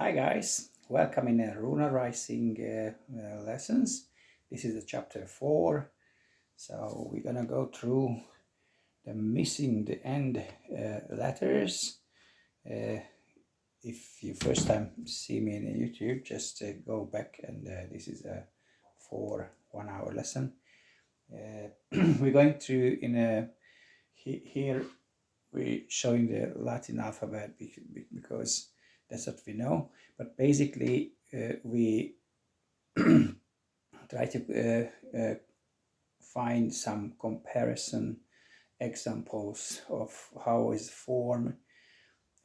Hi guys, welcome in RUNA writing lessons. This is the chapter 4. So we're gonna go through the missing the end letters. If you first time see me in YouTube, just go back and this is a 1-hour lesson. We're going through here we're showing the Latin alphabet because that's what we know, but basically we try to find some comparison examples of how is form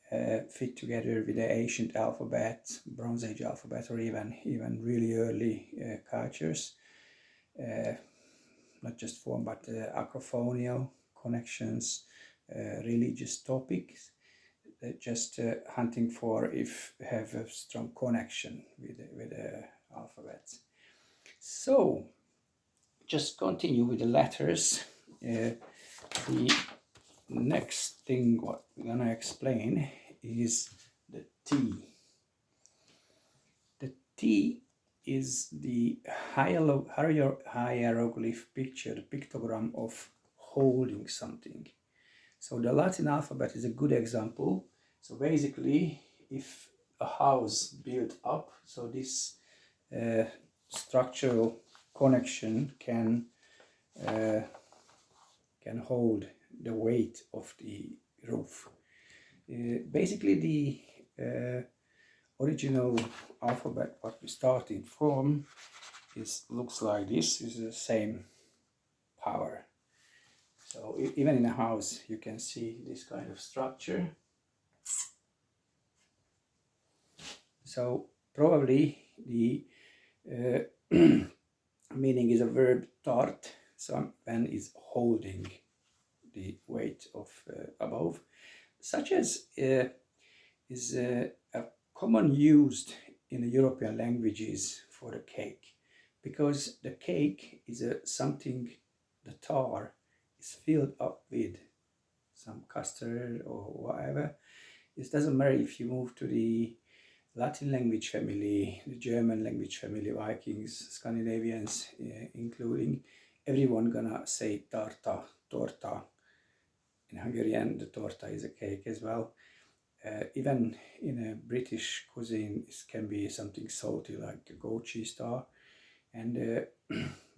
fit together with the ancient alphabet, Bronze Age alphabet, or even really early cultures. Not just form, but acrophonial connections, religious topics. Just hunting for if have a strong connection with the alphabet. So just continue with the letters. The next thing what we're gonna explain is the T. The T is the hieroglyph picture, the pictogram of holding something. So the Latin alphabet is a good example. So basically, if a house built up, so this structural connection can hold the weight of the roof. Basically, the original alphabet what we started from looks like this. Is the same power. So even in a house, you can see this kind of structure. So probably the meaning is a verb tart. So when is holding the weight of above, such as is a common used in the European languages for the cake, because the cake is something the tar is filled up with some custard or whatever. It doesn't matter if you move to the Latin language family, the German language family, Vikings, Scandinavians including, everyone gonna say torta. In Hungarian, the torta is a cake as well. Even in a British cuisine, it can be something salty like a goat cheese star. And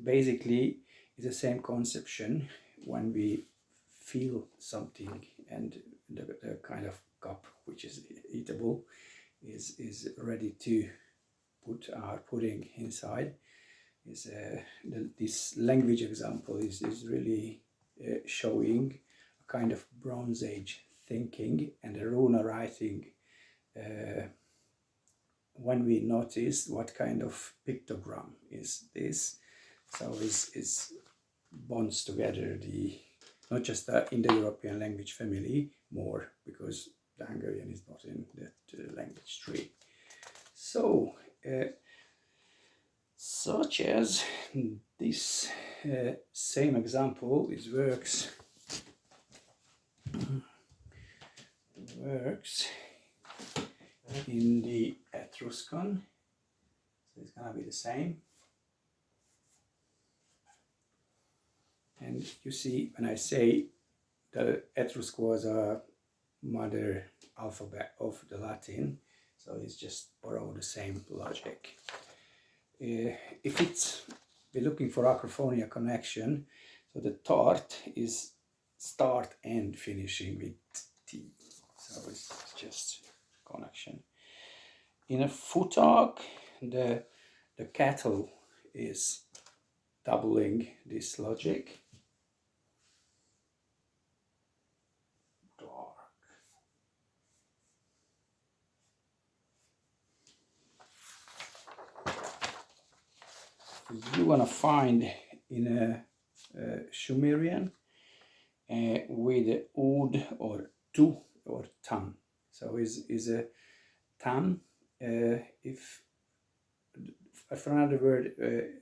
basically, it's the same conception when we feel something and the kind of cup which is eatable is ready to put our pudding inside. This language example is really showing a kind of Bronze Age thinking and the runa writing. When we notice what kind of pictogram is this, so is bonds together the not just in the European language family more, because the Hungarian is not in that language tree. So such as this same example works in the Etruscan, so it's gonna be the same. And you see, when I say the Etrusc was a mother alphabet of the Latin, so it's just borrow the same logic. If we're looking for acrophonia connection, so the tart is start and finishing with T, so it's just connection. In a futark, the cattle is doubling this logic. You want to find in a Sumerian with oud or tu or tam. So is a tam. If for another word,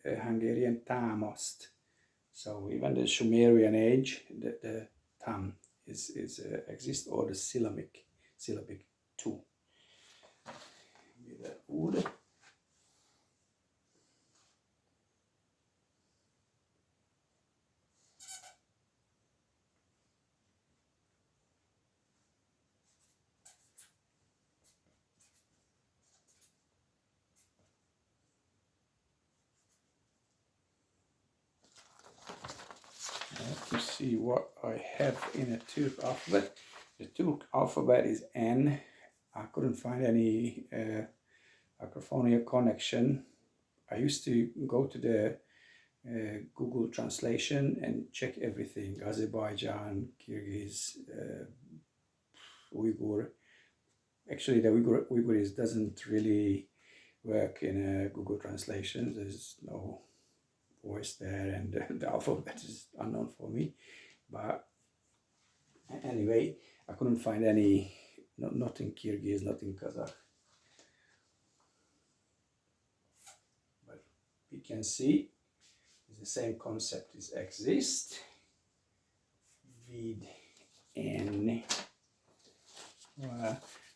Hungarian tamost. So even the Sumerian age, the tam is exists, or the syllabic tu. see what I have in a Turk alphabet. The Turk alphabet is N. I couldn't find any acrophonic connection. I used to go to the Google translation and check everything: Azerbaijan, Kyrgyz, Uyghur. Actually, the Uyghur doesn't really work in Google translation. There's no voice there, and the alphabet is unknown for me. But anyway, I couldn't find any, not in Kyrgyz, not in Kazakh. But we can see the same concept is exist with N.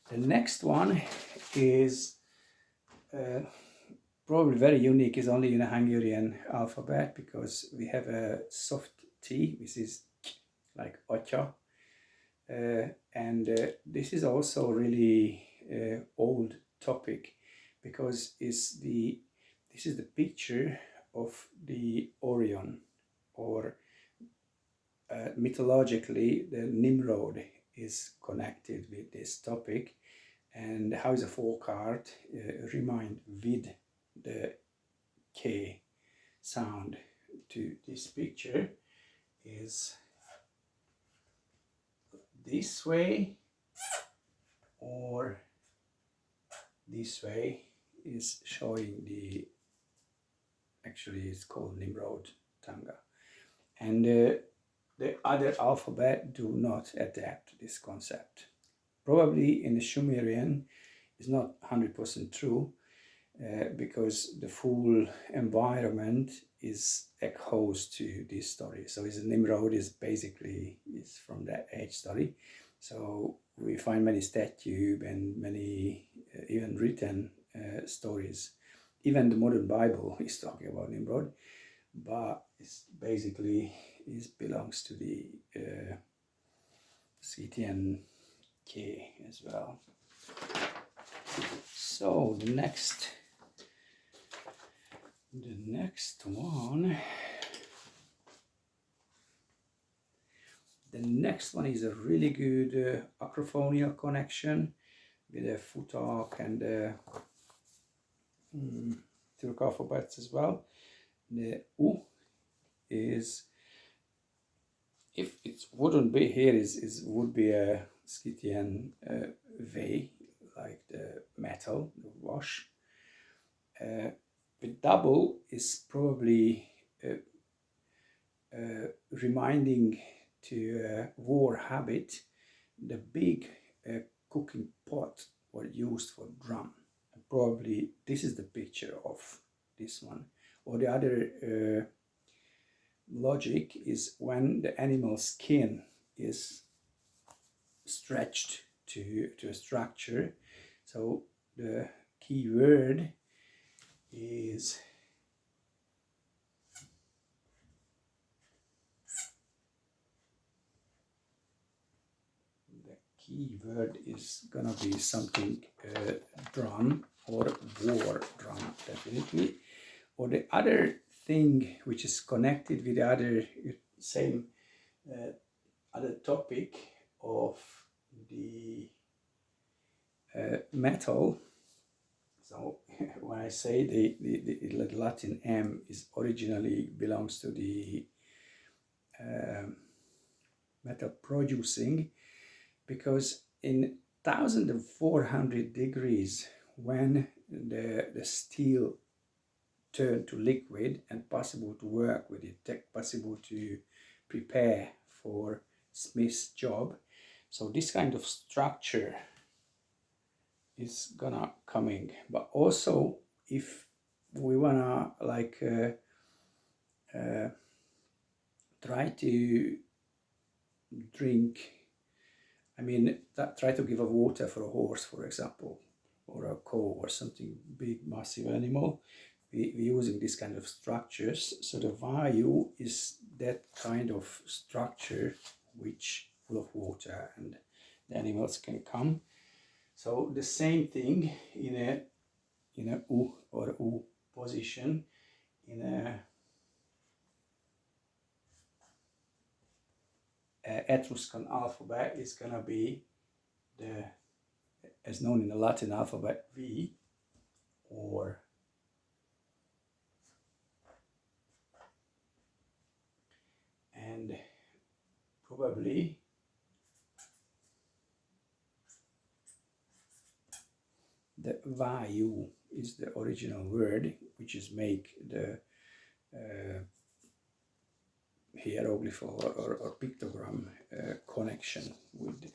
The next one is probably very unique, is only in a Hungarian alphabet, because we have a soft T, which is like Atya. And this is also really old topic, because this is the picture of the Orion, or mythologically the Nimrod is connected with this topic. And how the folk art remind with the K sound to this picture is this way, or this way, is showing the, actually it's called Nimrod Tanga. And the other alphabet do not adapt this concept. Probably in the Sumerian is not 100% true, because the full environment is echoes to this story. So his Nimrod is basically is from that age story. So we find many statues and many even written stories. Even the modern Bible is talking about Nimrod, but it's basically belongs to the Scythian K as well. So the next one. The next one is a really good acrophonial connection with the Futak and the Turk alphabets as well. The U is, if it wouldn't be here, would be a Scythian V, like the metal, the wash. The double is probably reminding to war habit. The big cooking pot was used for drum. And probably this is the picture of this one. Or the other logic is when the animal skin is stretched to a structure. So the key word is gonna be something drum, or war drum, definitely. Or the other thing which is connected with the other same other topic of the metal. So when I say the Latin M is originally belongs to the metal producing, because in 1400 degrees, when the steel turned to liquid and possible to work with it, possible to prepare for smith's job, so this kind of structure is gonna coming. But also, if we wanna like try to drink, I mean, try to give a water for a horse, for example, or a cow, or something big, massive animal, we're using this kind of structures. So the vayu is that kind of structure which full of water, and the animals can come. So the same thing in a U or U position, in a Etruscan alphabet is gonna be the, as known in the Latin alphabet, V, or and probably the vayu is the original word, which is make the hieroglyph or pictogram connection with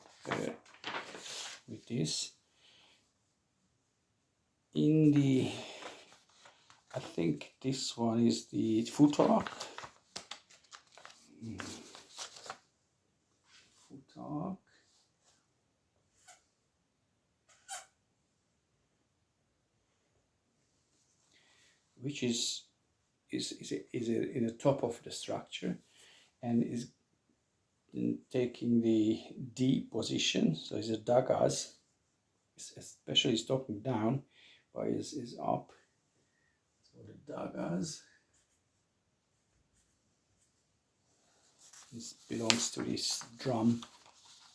this. In the, I think this one is the futark. Futark. Which is in the top of the structure and is taking the D position, so it's a dagas, especially stopping down, but is up. So the dagas, this belongs to this drum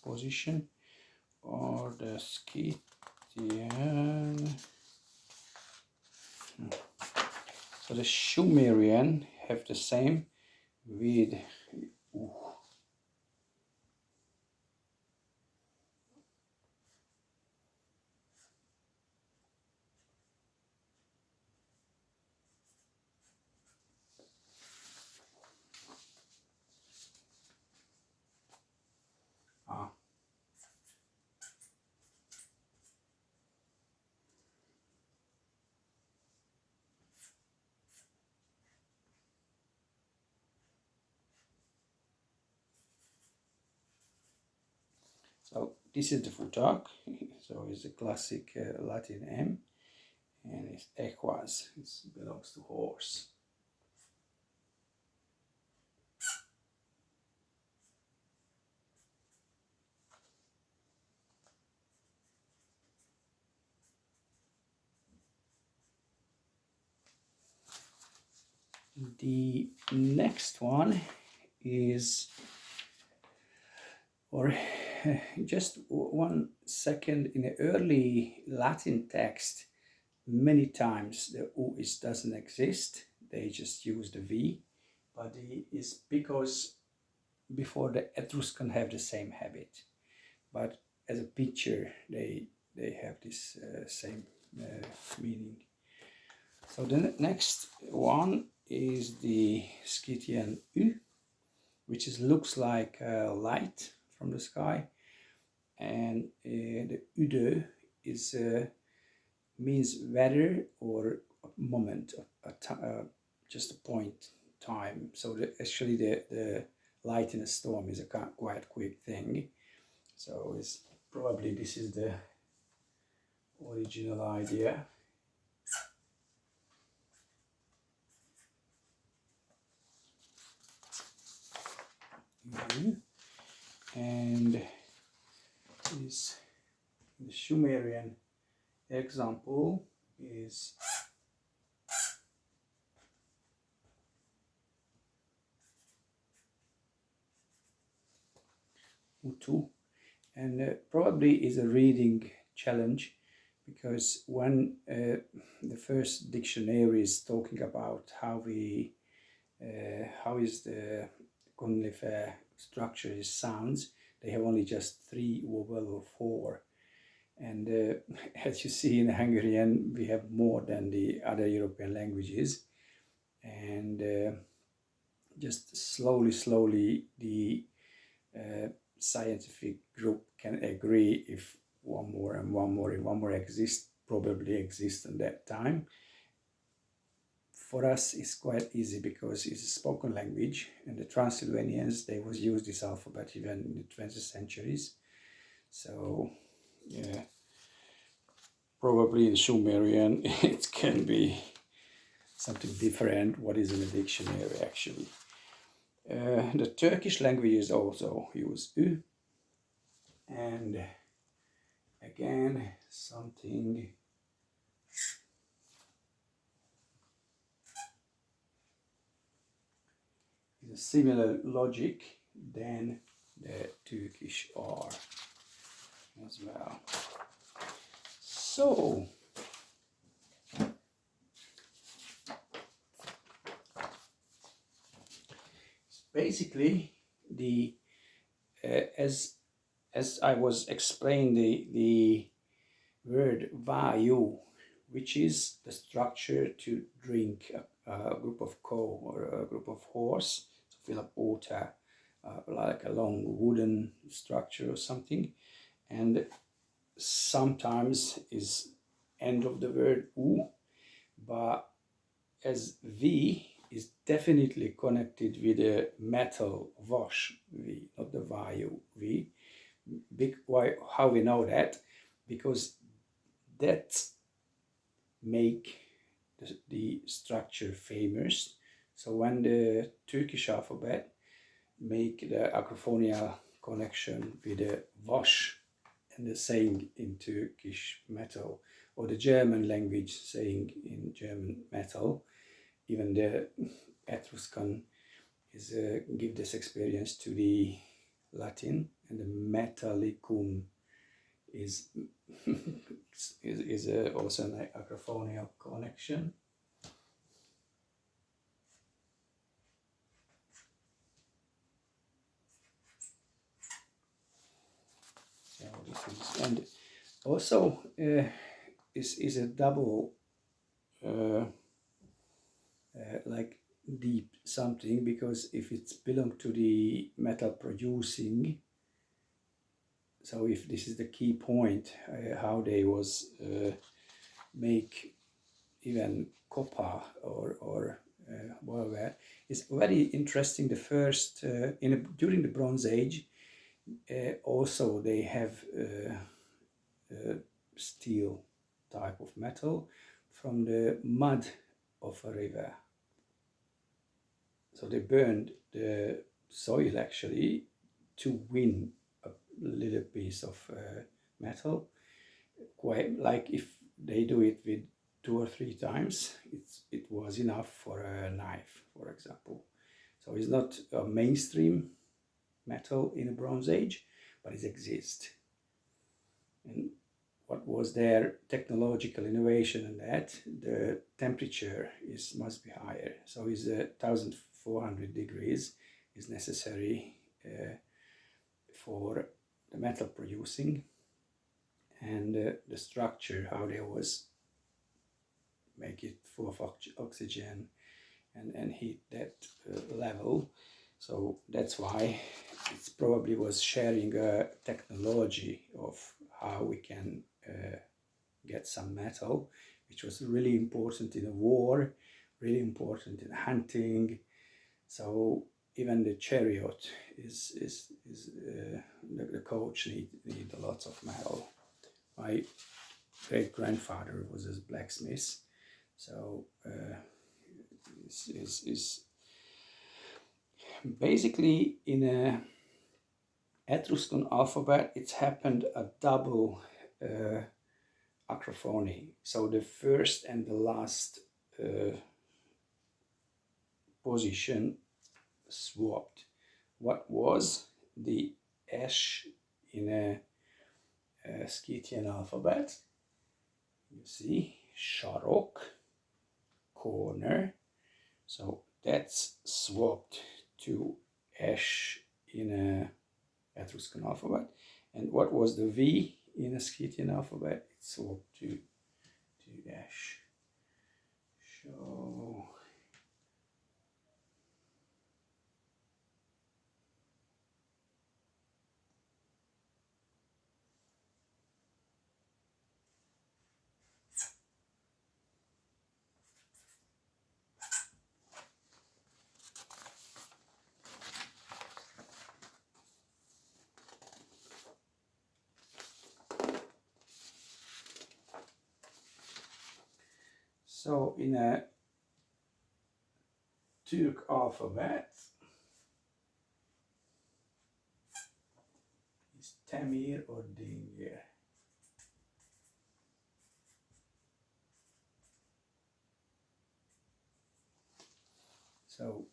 position, or the Scythian. So the Sumerian have the same with so this is the futark, so it's a classic Latin M, and it's equas, it belongs to horse. The next one is, or just 1 second, in the early Latin text, many times the U doesn't exist, they just use the V, but it is because before the Etruscan have the same habit, but as a picture they have this same meaning. So the next one is the Scythian U, which looks like light from the sky, and the ude is means weather or moment, just a point time. So actually the light in a storm is a quite quick thing. So it's probably this is the original idea. And this, the Sumerian example is Utu, and probably is a reading challenge, because when the first dictionary is talking about how is the cuneiform structure is sounds, they have only just 3 vowel or 4, and as you see in Hungarian we have more than the other European languages, and just slowly the scientific group can agree if one more exists, probably exists at that time. For us it's quite easy because it's a spoken language, and the Transylvanians, they was used this alphabet even in the 20th centuries. So yeah, probably in Sumerian it can be something different what is in the dictionary actually. The Turkish languages also use U, and again something is a similar logic than the Turkish R as well. So basically, the as I was explaining, the word vayu, which is the structure to drink a group of cow or a group of horse to fill up water, like a long wooden structure or something, and sometimes is end of the word u, but as v is definitely connected with a metal wash v, not the vayu v. Why? How we know that? Because that make the structure famous. So when the Turkish alphabet make the acrophonial connection with the wash and the saying in Turkish metal, or the German language saying in German metal, even the Etruscan is give this experience to the Latin, and the metallicum is also an acrophonial connection. So this is, and also is a double like deep something, because if it's belong to the metal producing, so if this is the key point, how they was make even copper or whatever, is very interesting. The first during the Bronze Age, also they have steel type of metal from the mud of a river. So they burned the soil actually to win a little piece of metal. Quite like if they do it with 2 or 3 times, it was enough for a knife, for example. So it's not a mainstream metal in the Bronze Age, but it exists. And what was their technological innovation in that? The temperature must be higher. So is 1400 degrees is necessary for the metal producing, and the structure, how they was make it full of oxygen and heat that level. So that's why it probably was sharing a technology of how we can get some metal, which was really important in a war, really important in hunting. So even the chariot the coach need a lot of metal. My great grandfather was a blacksmith, so is basically in a Etruscan alphabet. It's happened a double acrophony. So the first and the last position swapped. What was the S in a Scythian alphabet? You see, sharok, corner. So that's swapped to S in a Etruscan alphabet. And what was the V in a Scythian alphabet? It swapped to dash. So in a Turk alphabet is Temir or Dingir. So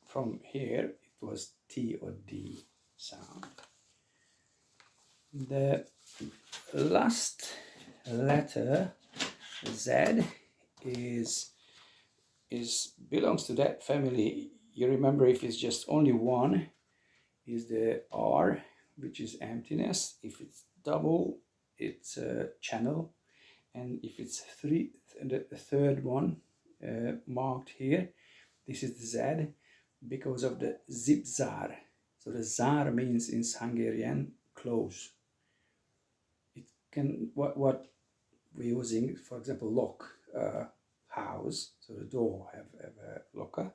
from here it was T or D. sound. The last letter, Z, belongs to that family. You remember, if it's just only one, is the R, which is emptiness. If it's double, it's a channel. And if it's three, the third one marked here, this is the Z, because of the zip-zar. So the zar means in Hungarian close. It can, what we're using, for example, lock, house, so the door have a locker.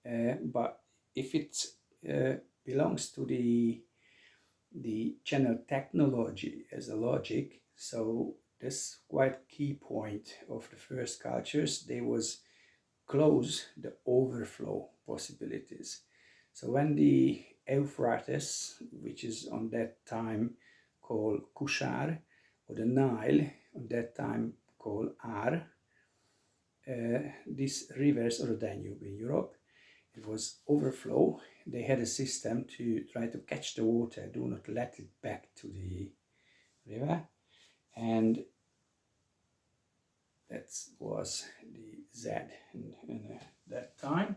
But if it belongs to the channel technology as a logic, so that's quite key point of the first cultures. They was close the overflow possibilities. So when the Euphrates, which is on that time called Kushar, or the Nile, on that time called Ar, these rivers, or the Danube in Europe, it was overflow. They had a system to try to catch the water, do not let it back to the river, and that was the Z in that time.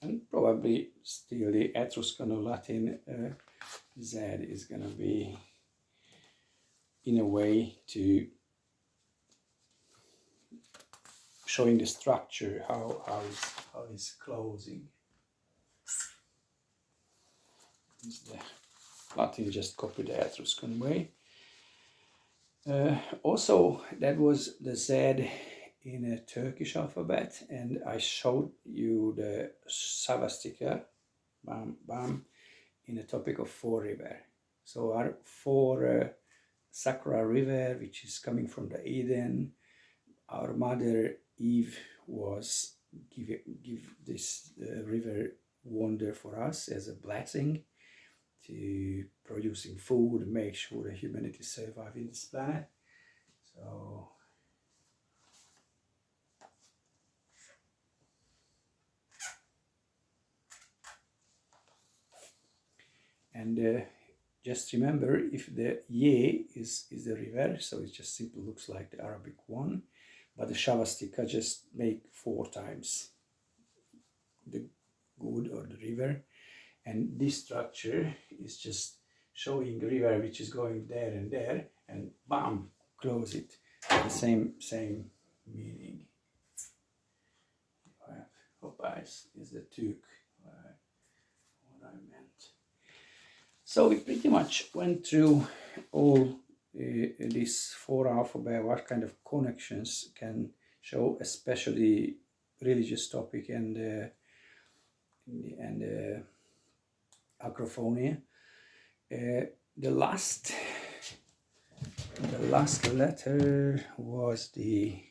And probably still the Etruscano-Latin Z is going to be in a way to showing the structure, how is closing. The Latin just copied the Etruscan way. Also, that was the Z in a Turkish alphabet, and I showed you the savastika, bam, bam, in the topic of four river. So our four Sakra river, which is coming from the Eden, our mother Eve was give this river wonder for us as a blessing to producing food, make sure that humanity survive in this planet. So and just remember, if the Ye is the river, so it just simply looks like the Arabic one, but the Shavastika just make 4 times the good, or the river, and this structure is just showing the river which is going there and there, and bam, close it. The same meaning. Hopais is the Turk, what I meant. So we pretty much went through all these 4 alphabet, what kind of connections can show, especially religious topic and acrophonia. The last letter was the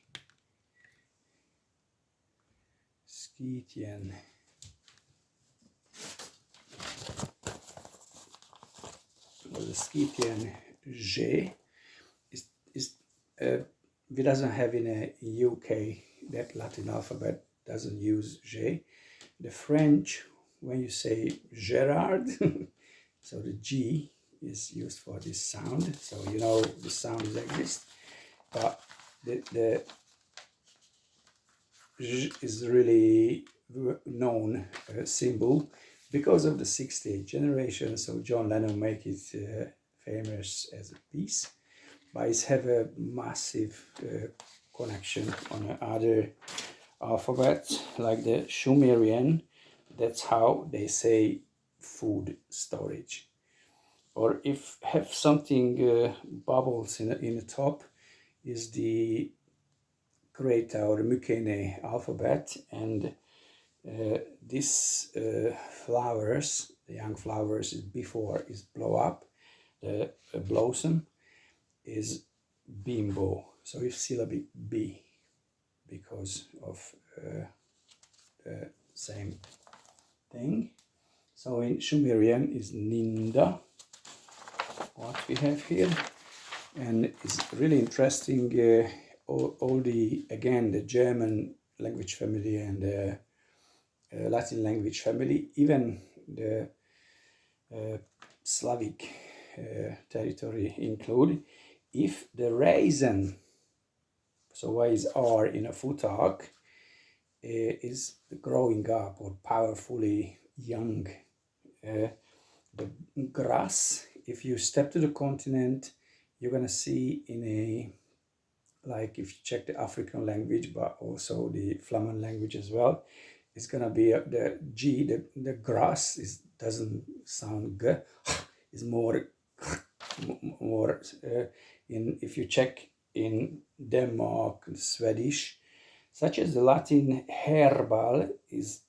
Scythian. The Scythian J we doesn't have in a UK, that Latin alphabet doesn't use J. The French, when you say Gerard, so the G is used for this sound, so you know the sounds exist, but the J is really known symbol because of the 60th generation, so John Lennon make it famous as a piece, but it have a massive connection on other alphabets, like the Sumerian. That's how they say food storage. Or if have something bubbles in the top, is the Kreta or Mykene alphabet, and these flowers, the young flowers, before is blow up, the blossom is bimbo. So if syllabic B, because of the same thing. So in Sumerian is Ninda, what we have here, and it's really interesting all the, again, the German language family and the Latin language family, even the Slavic territory included, if the reason, so why is R in a futark, is growing up or powerfully young. The grass, if you step to the continent, you're gonna see in a, like if you check the African language, but also the Flamen language as well, it's gonna be the G, the grass doesn't sound g, is more if you check in Denmark, Swedish, such as the Latin herbal is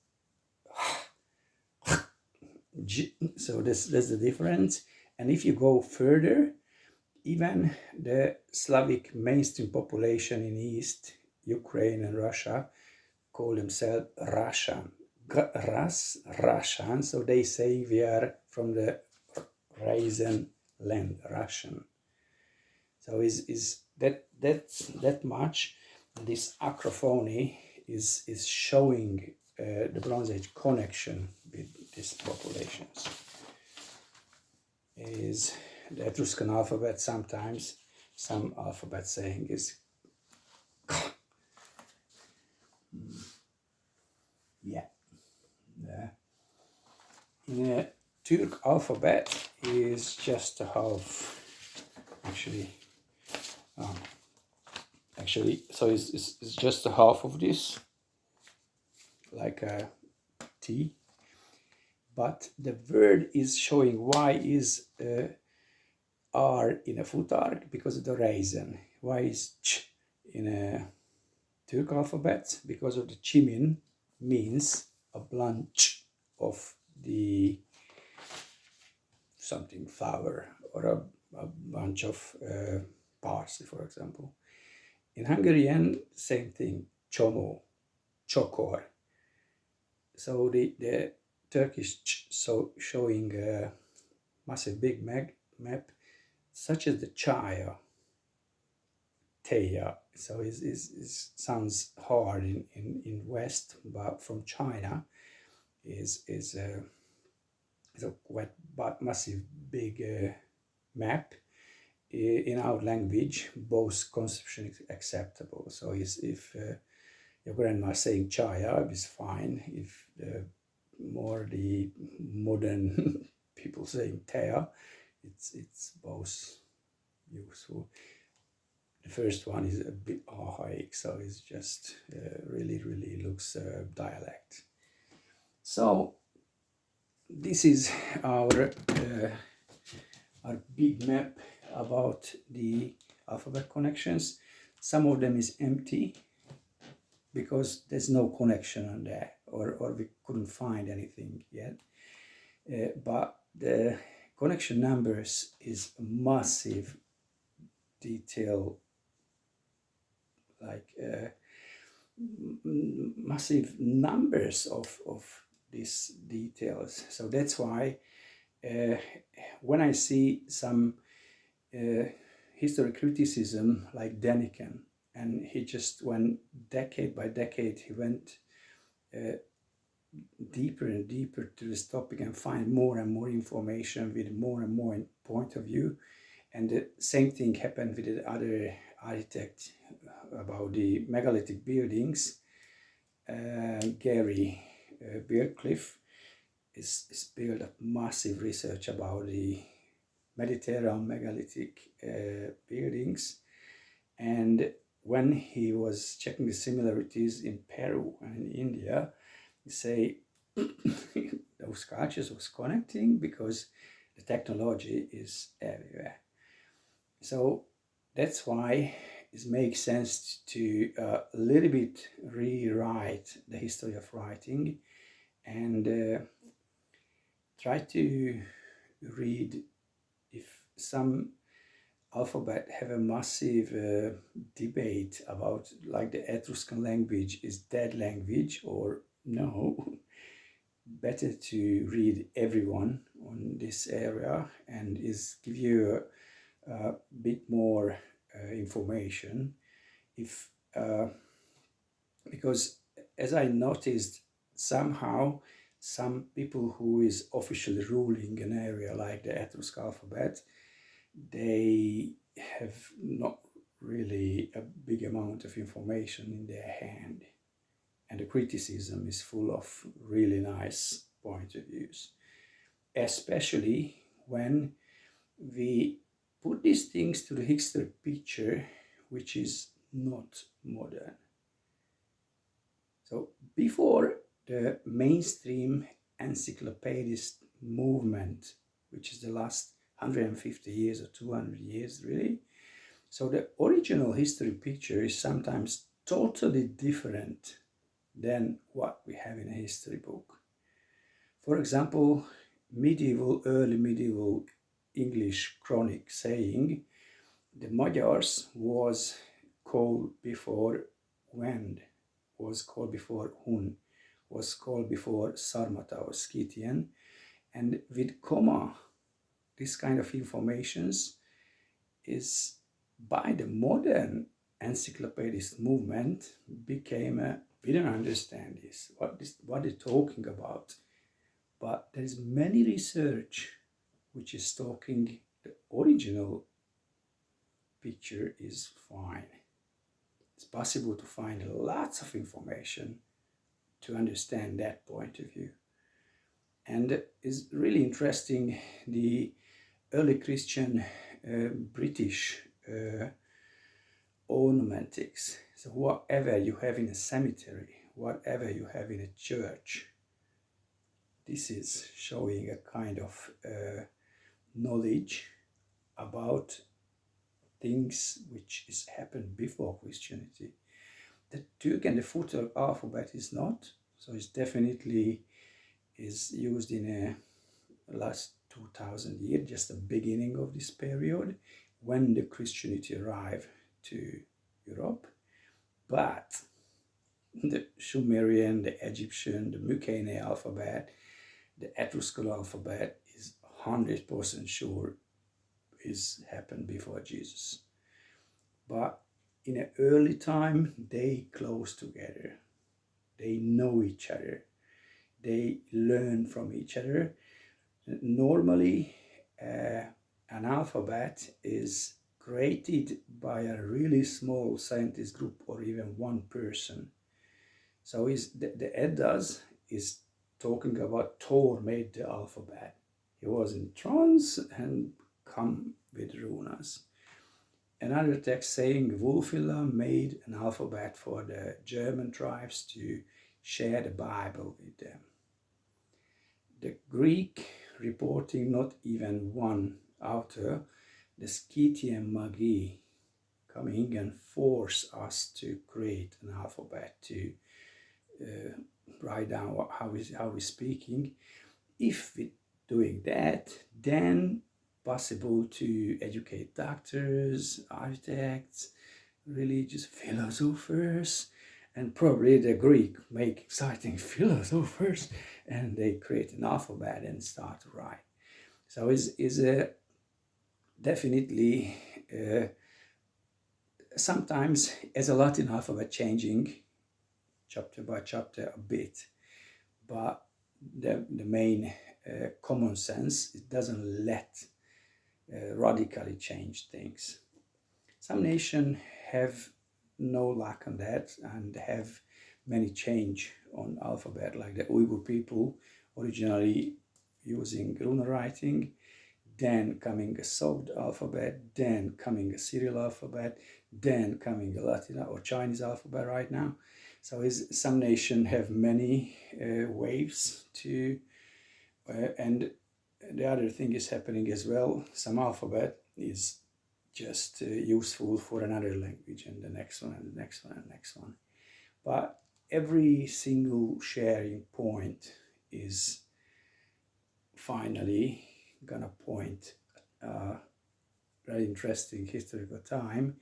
G, so that's the difference. And if you go further, even the Slavic mainstream population in East Ukraine and Russia call themselves Russian. Russian, so they say we are from the Raisin land, Russian. So is that much. This acrophony is showing the Bronze Age connection with these populations. Is the Etruscan alphabet, sometimes some alphabet saying is yeah. In a Turk alphabet is just a half, actually, so it's just a half of this, like a T, but the word is showing why is R in a futark, because of the reason. Why is ch in a Turk alphabet? Because of the chimin means a branch of the something flower, or a bunch of parsley, for example. In Hungarian, same thing, csomó, csokor. So the Turkish ch, so showing a massive big map, such as the chaya, teya. So it sounds hard in West, but from China is a quite massive big map. In our language, both conception is acceptable. So if your grandma saying chaya is fine. If more the modern people saying teya, it's both useful. The first one is a bit archaic, so it's just really looks dialect. So this is our big map about the alphabet connections. Some of them is empty because there's no connection on there, or we couldn't find anything yet. But the connection numbers is massive detail, like massive numbers of these details. So that's why when I see some history criticism like Deniken, and he just went decade by decade, he went deeper and deeper to this topic and find more and more information with more and more point of view. And the same thing happened with the other architect about the megalithic buildings. Gary Beardcliffe is built up massive research about the Mediterranean megalithic buildings, and when he was checking the similarities in Peru and in India, he say those cultures was connecting because the technology is everywhere. So that's why it makes sense to a little bit rewrite the history of writing and try to read if some alphabet have a massive debate about, like, the Etruscan language is dead language or no. Better to read everyone on this area and is give you a bit more information. if because as I noticed, somehow some people who is officially ruling an area like the Etrusc alphabet, they have not really a big amount of information in their hand, and the criticism is full of really nice point of views, especially when we put these things to the history picture, which is not modern. So before the mainstream encyclopedist movement, which is the last 150 years or 200 years really, so the original history picture is sometimes totally different than what we have in a history book. For example, early medieval English chronic saying the Magyars was called before Wend, was called before Hun, was called before Sarmata or Scythian, and with comma, this kind of informations is by the modern encyclopedist movement became a, we don't understand this, what they're talking about. But there is many research which is talking the original picture is fine. It's possible to find lots of information to understand that point of view. And it's really interesting, the early Christian British ornamentics. So whatever you have in a cemetery, whatever you have in a church, this is showing a kind of knowledge about things which is happened before Christianity. The Turk and the Futur alphabet is not, so it's definitely is used in a last 2000 years, just the beginning of this period when the Christianity arrived to Europe. But the Sumerian, the Egyptian, the Mycenaean alphabet, the Etruscan alphabet is 100% sure is happened before Jesus. But in an early time, they close together. They know each other. They learn from each other. Normally, an alphabet is created by a really small scientist group or even one person. So the Eddas is talking about Thor made the alphabet. He was in trance and come with runas. Another text saying Wulfila made an alphabet for the German tribes to share the Bible with them. The Greek reporting not even one author, the Scythian Magi coming and force us to create an alphabet to write down how we're speaking. If we're doing that, then possible to educate doctors, architects, religious philosophers, and probably the Greek make exciting philosophers, and they create an alphabet and start to write. So is definitely sometimes as a Latin alphabet changing chapter by chapter a bit, but the main common sense, it doesn't let radically change things. Some nations have no luck on that and have many change on alphabet, like the Uyghur people originally using runa writing, then coming a solved alphabet, then coming a Cyrillic alphabet, then coming a Latin or Chinese alphabet right now. So some nations have many waves to, and the other thing is happening as well. Some alphabet is just useful for another language, and the next one, and the next one, and the next one. But every single sharing point is finally gonna point a very interesting historical time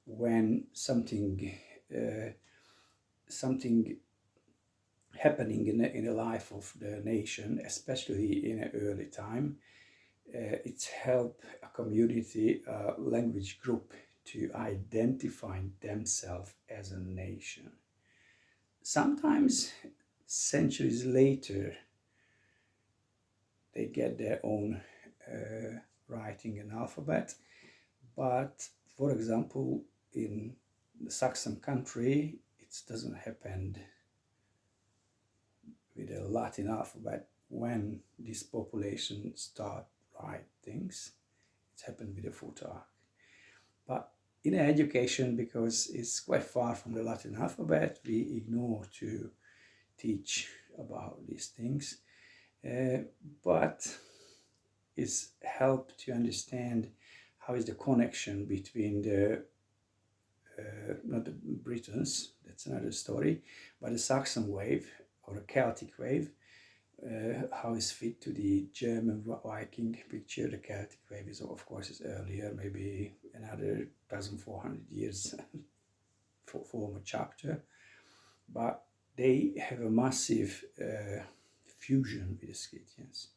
when something happening in the life of the nation, especially in an early time. It's helped a community, a language group to identify themselves as a nation. Sometimes, centuries later, they get their own writing and alphabet. But, for example, in the Saxon country, it doesn't happen with a Latin alphabet when this population start write things. It happened with the footwork. But in education, because it's quite far from the Latin alphabet, we ignore to teach about these things. But it's help to understand how is the connection between the not the Britons, that's another story, but the Saxon wave or a Celtic wave, how is fit to the German Viking picture. The Celtic wave is, of course, is earlier, maybe another 1,400 years former chapter, but they have a massive fusion with the Scythians.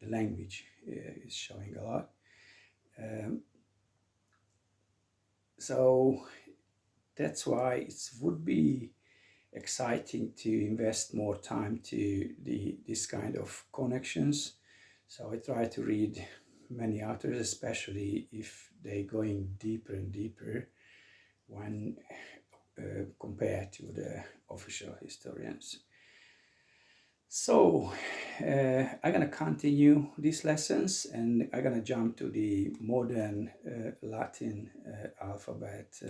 The language is showing a lot. So that's why it would be exciting to invest more time to this kind of connections. So I try to read many authors, especially if they're going deeper and deeper when compared to the official historians. So I'm gonna continue these lessons, and I'm gonna jump to the modern Latin alphabet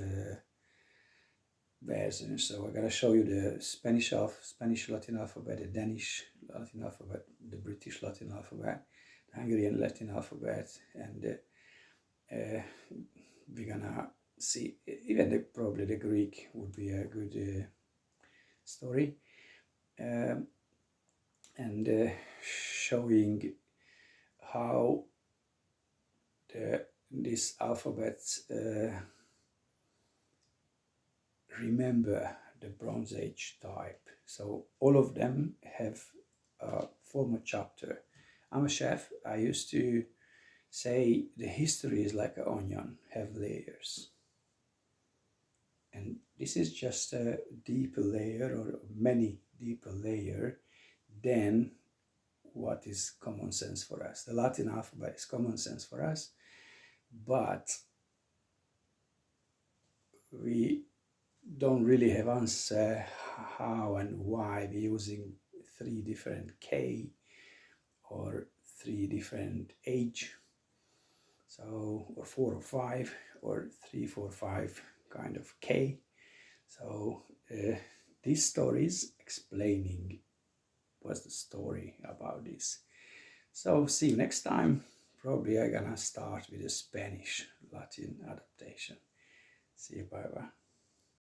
version. So I'm gonna show you the Spanish Latin alphabet, the Danish Latin alphabet, the British Latin alphabet, the Hungarian Latin alphabet, and we're gonna see even probably the Greek would be a good story. And showing how these alphabets remember the Bronze Age type. So all of them have a former chapter. I'm a chef. I used to say the history is like an onion, have layers. And this is just a deeper layer, or many deeper layer than what is common sense for us. The Latin alphabet is common sense for us, but we don't really have answer how and why we're using 3 different K or 3 different H, so or 4 or 5 or 3, 4, 5 kind of K. So these stories explaining what's the story about this. So see you next time. Probably I'm gonna start with the Spanish Latin adaptation. See you, bye bye.